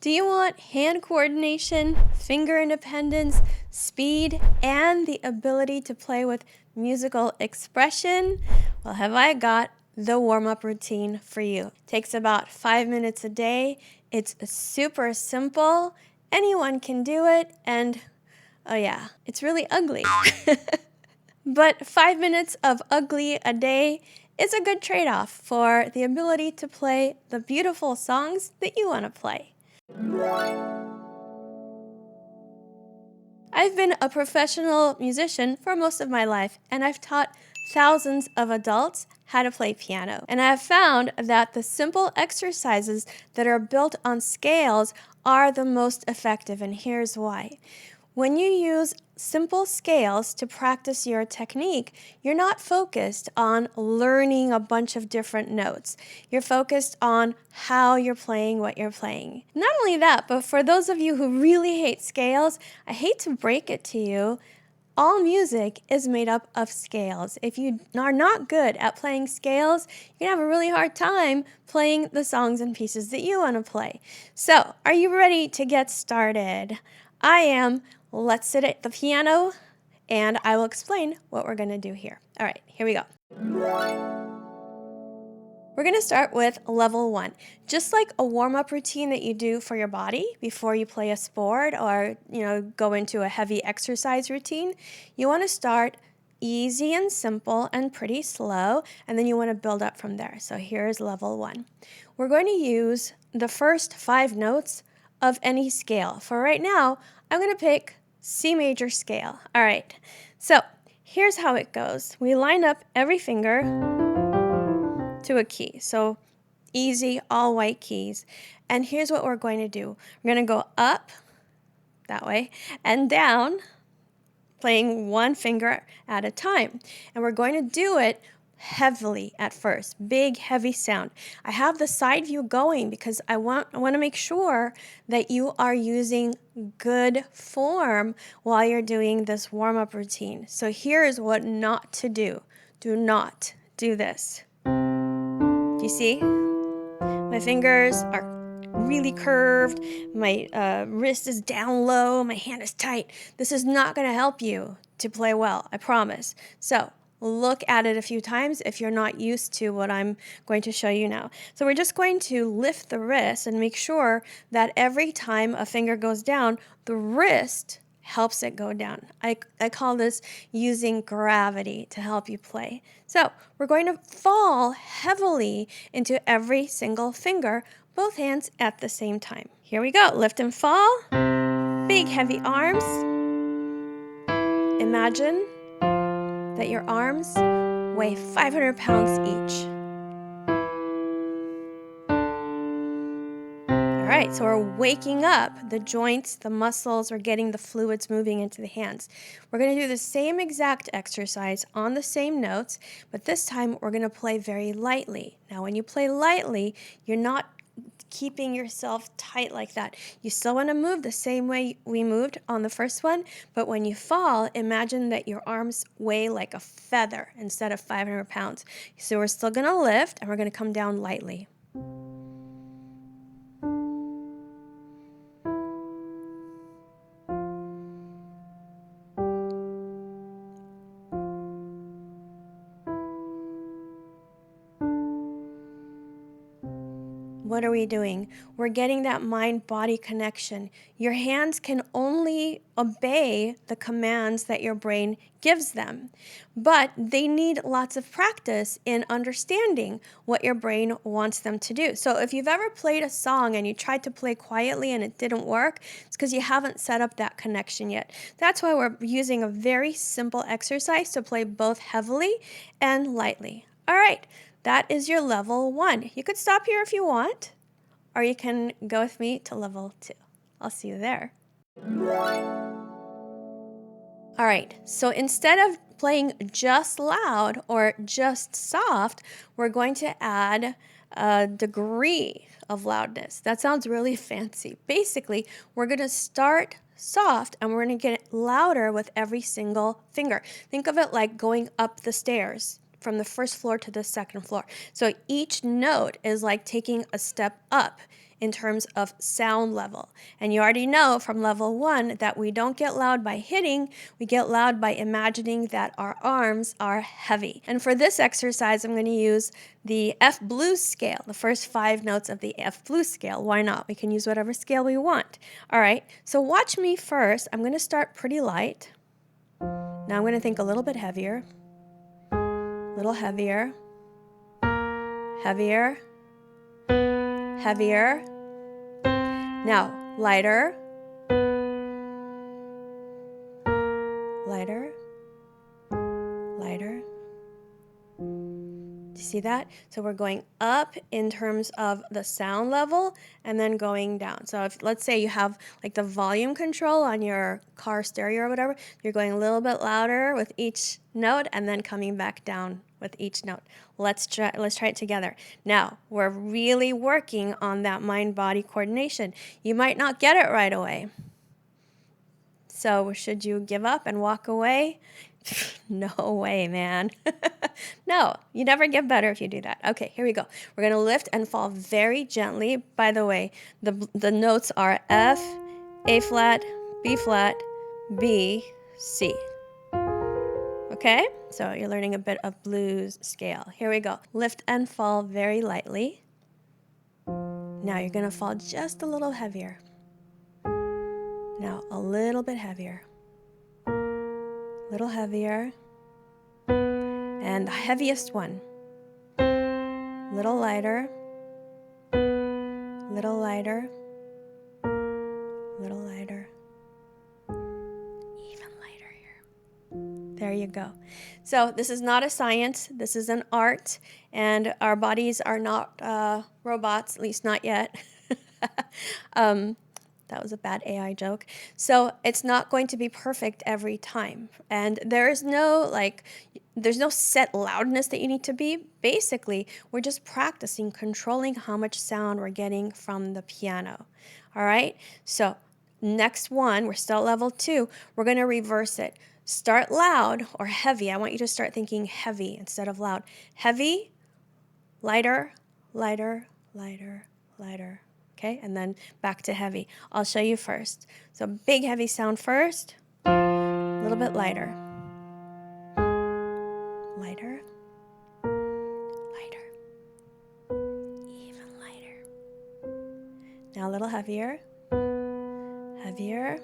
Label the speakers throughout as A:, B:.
A: Do you want hand coordination, finger independence, speed, and the ability to play with musical expression? Well, have I got the warm-up routine for you. It takes about 5 minutes a day. It's super simple. Anyone can do it, and oh yeah, it's really ugly. But 5 minutes of ugly a day is a good trade-off for the ability to play the beautiful songs that you want to play. I've been a professional musician for most of my life, and I've taught thousands of adults how to play piano. And I have found that the simple exercises that are built on scales are the most effective, and here's why. When you use simple scales to practice your technique, you're not focused on learning a bunch of different notes. You're focused on how you're playing what you're playing. Not only that, but for those of you who really hate scales, I hate to break it to you, all music is made up of scales. If you are not good at playing scales, you're gonna have a really hard time playing the songs and pieces that you want to play. So, are you ready to get started? I am. Let's sit at the piano and I will explain what we're going to do here. All right, here we go. We're going to start with level 1. Just like a warm-up routine that you do for your body before you play a sport or, go into a heavy exercise routine, you want to start easy and simple and pretty slow, and then you want to build up from there. So here's level 1. We're going to use the first 5 notes of any scale. For right now, I'm going to pick C major scale. All right, so here's how it goes. We line up every finger to a key. So easy, all white keys. And here's what we're going to do. We're going to go up that way and down, playing one finger at a time. And we're going to do it heavily at first, big heavy sound. I have the side view going because I want to make sure that you are using good form while you're doing this warm-up routine. So here is what not to do. Do not do this. Do you see? My fingers are really curved, my wrist is down low, my hand is tight. This is not going to help you to play well, I promise. So look at it a few times if you're not used to what I'm going to show you now. So we're just going to lift the wrist and make sure that every time a finger goes down, the wrist helps it go down. I call this using gravity to help you play. So we're going to fall heavily into every single finger, both hands at the same time. Here we go. Lift and fall. Big heavy arms. Imagine that your arms weigh 500 pounds each. All right, so we're waking up the joints, the muscles, we're getting the fluids moving into the hands. We're going to do the same exact exercise on the same notes, but this time we're going to play very lightly. Now, when you play lightly, you're not keeping yourself tight like that. You still want to move the same way we moved on the first one, but when you fall, imagine that your arms weigh like a feather instead of 500 pounds. So we're still going to lift and we're going to come down lightly. What are we doing? We're getting that mind-body connection. Your hands can only obey the commands that your brain gives them, but they need lots of practice in understanding what your brain wants them to do. So if you've ever played a song and you tried to play quietly and it didn't work, it's because you haven't set up that connection yet. That's why we're using a very simple exercise to play both heavily and lightly. All right. That is your level 1. You could stop here if you want, or you can go with me to level 2. I'll see you there. All right, so instead of playing just loud or just soft, we're going to add a degree of loudness. That sounds really fancy. Basically, we're going to start soft and we're going to get louder with every single finger. Think of it like going up the stairs. from the first floor to the second floor. So each note is like taking a step up in terms of sound level. And you already know from level 1 that we don't get loud by hitting, we get loud by imagining that our arms are heavy. And for this exercise, I'm going to use the F blues scale, the first 5 notes of the F blues scale. Why not? We can use whatever scale we want. All right, so watch me first. I'm going to start pretty light. Now I'm going to think a little bit heavier, a little heavier, heavier, heavier. Now, lighter, lighter, lighter. Do you see that? So we're going up in terms of the sound level and then going down. So if, let's say you have like the volume control on your car stereo or whatever, you're going a little bit louder with each note and then coming back down with each note. Let's try it together. Now, we're really working on that mind-body coordination. You might not get it right away. So should you give up and walk away? No way, man. No, you never get better if you do that. Okay, here we go. We're going to lift and fall very gently. By the way, the notes are F, A flat, B, C. Okay, so you're learning a bit of blues scale. Here we go. Lift and fall very lightly. Now you're going to fall just a little heavier. Now a little bit heavier. Little heavier. And the heaviest one. Little lighter. Little lighter. Little lighter. Even lighter here. There you go. So this is not a science. This is an art. And our bodies are not robots, at least not yet. That was a bad AI joke. So it's not going to be perfect every time. And there's no set loudness that you need to be. Basically, we're just practicing controlling how much sound we're getting from the piano. All right? So next one, we're still at level 2. We're going to reverse it. Start loud or heavy. I want you to start thinking heavy instead of loud. Heavy, lighter, lighter, lighter, lighter. Okay, and then back to heavy. I'll show you first. So big heavy sound first, a little bit lighter. Lighter, lighter, even lighter. Now a little heavier, heavier.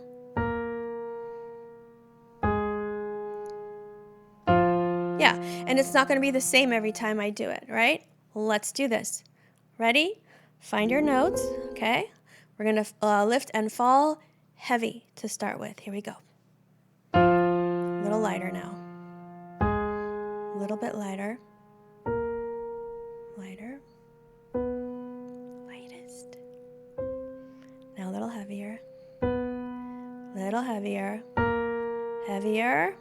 A: Yeah, and it's not going to be the same every time I do it, right? Let's do this. Ready? Find your notes, okay? We're going to lift and fall heavy to start with. Here we go. A little lighter now. A little bit lighter. Lighter. Lightest. Now a little heavier. Little heavier. Heavier.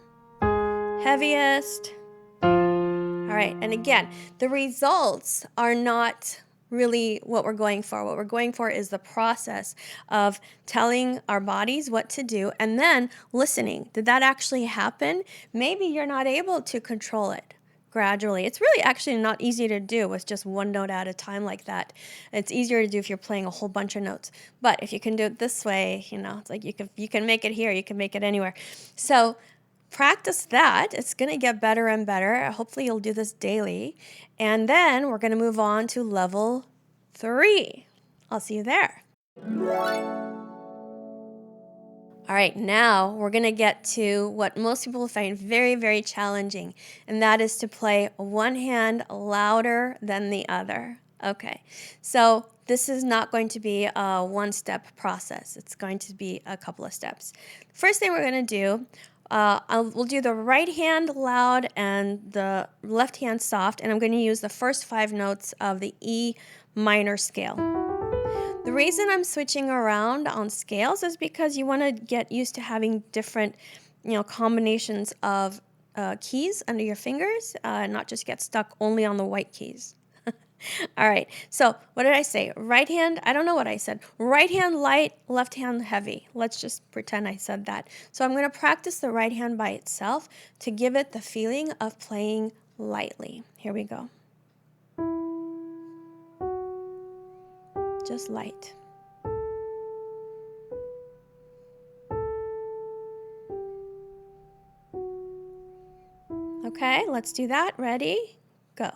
A: Heaviest. All right, and again, the results are not really what we're going for. What we're going for is the process of telling our bodies what to do and then listening. Did that actually happen? Maybe you're not able to control it gradually. It's really actually not easy to do with just one note at a time like that. It's easier to do if you're playing a whole bunch of notes. But if you can do it this way, it's like you can make it here, you can make it anywhere. So practice that. It's going to get better and better. Hopefully you'll do this daily. And then we're going to move on to level 3. I'll see you there. All right, now we're going to get to what most people find very, very challenging, and that is to play one hand louder than the other. Okay, so this is not going to be a one-step process. It's going to be a couple of steps. First thing we're going to do, we'll do the right hand loud and the left hand soft, and I'm going to use the first 5 notes of the E minor scale. The reason I'm switching around on scales is because you want to get used to having different, combinations of keys under your fingers, not just get stuck only on the white keys. All right, so what did I say? Right hand, I don't know what I said. Right hand light, left hand heavy. Let's just pretend I said that. So I'm going to practice the right hand by itself to give it the feeling of playing lightly. Here we go. Just light. Okay, let's do that. Ready? Go.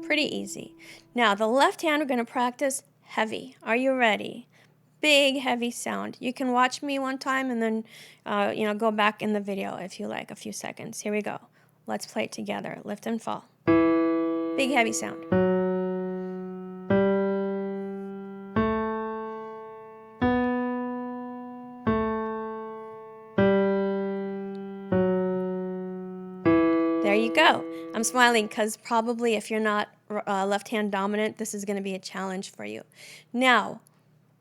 A: Pretty easy. Now, the left hand, we're going to practice heavy. Are you ready? Big, heavy sound. You can watch me one time and then, go back in the video if you like, a few seconds. Here we go. Let's play it together. Lift and fall. Big, heavy sound. There you go. I'm smiling because probably if you're not left hand dominant, this is going to be a challenge for you. Now,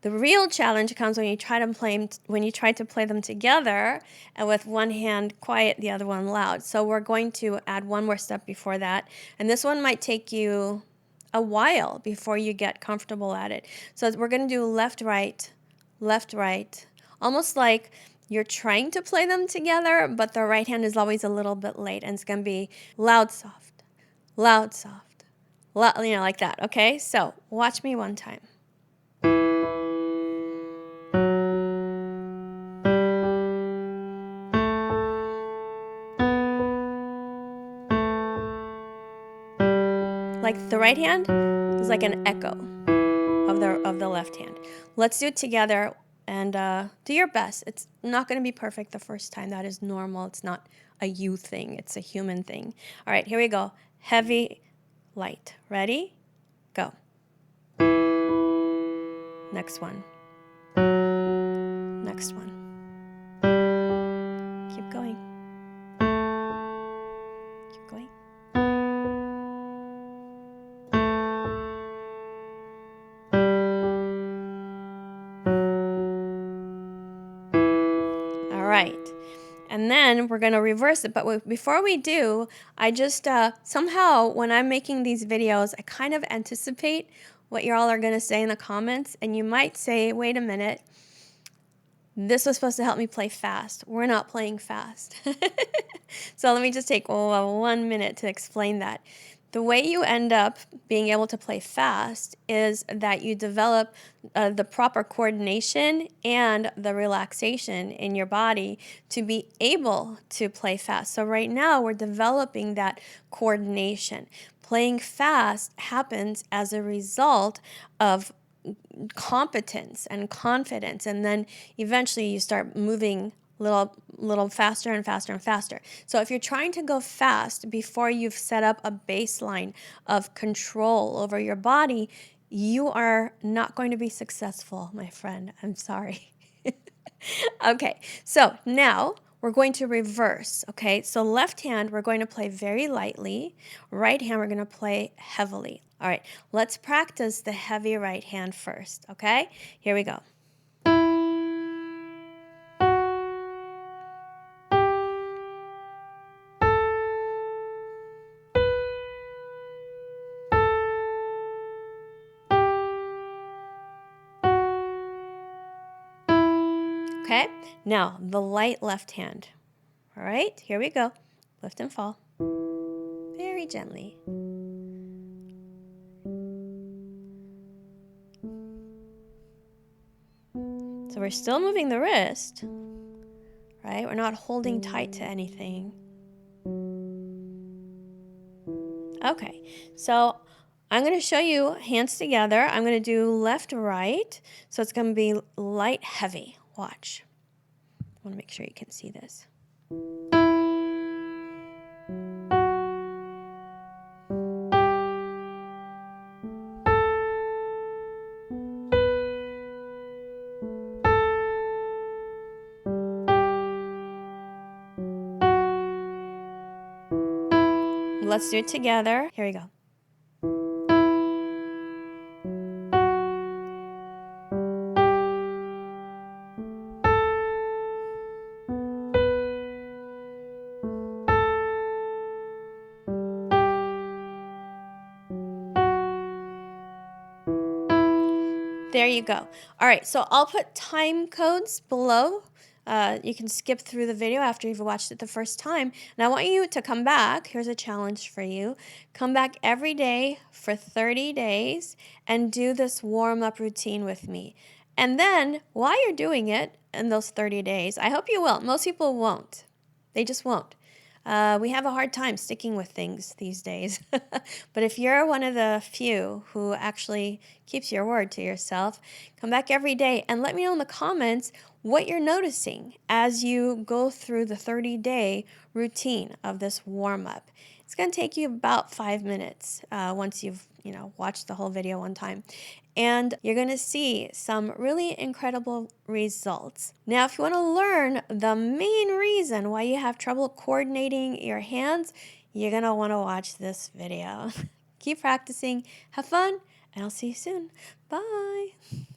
A: the real challenge comes when you try to play them together and with one hand quiet, the other one loud. So we're going to add one more step before that, and this one might take you a while before you get comfortable at it. So we're going to do left, right, almost like you're trying to play them together, but the right hand is always a little bit late, and it's going to be loud, soft, like that, okay? So watch me one time. Like the right hand is like an echo of the left hand. Let's do it together and do your best. It's not going to be perfect the first time. That is normal. It's not a you thing. It's a human thing. All right, here we go. Heavy, light. Ready? Go. Next one. Next one. Keep going. Keep going. All right. And then we're going to reverse it. But before we do, I just somehow when I'm making these videos, I kind of anticipate what y'all are going to say in the comments. And you might say, wait a minute, this was supposed to help me play fast. We're not playing fast. So let me just take 1 minute to explain that. The way you end up being able to play fast is that you develop the proper coordination and the relaxation in your body to be able to play fast. So right now we're developing that coordination. Playing fast happens as a result of competence and confidence, and then eventually you start moving little faster and faster and faster. So if you're trying to go fast before you've set up a baseline of control over your body, you are not going to be successful, my friend. I'm sorry. Okay, so now we're going to reverse, okay? So left hand, we're going to play very lightly. Right hand, we're going to play heavily. All right, let's practice the heavy right hand first, okay? Here we go. Okay, now the light left hand. All right, here we go. Lift and fall. Very gently. So we're still moving the wrist, right? We're not holding tight to anything. Okay, so I'm going to show you hands together. I'm going to do left, right. So it's going to be light, heavy. Watch. I want to make sure you can see this. Let's do it together. Here we go. There you go. All right, so I'll put time codes below. You can skip through the video after you've watched it the first time. And I want you to come back. Here's a challenge for you. Come back every day for 30 days and do this warm-up routine with me. And then, while you're doing it in those 30 days, I hope you will. Most people won't. They just won't. We have a hard time sticking with things these days. But if you're one of the few who actually keeps your word to yourself, come back every day and let me know in the comments what you're noticing as you go through the 30-day routine of this warm-up. It's going to take you about 5 minutes once you've watched the whole video one time. And you're going to see some really incredible results. Now, if you want to learn the main reason why you have trouble coordinating your hands, you're going to want to watch this video. Keep practicing, have fun, and I'll see you soon. Bye.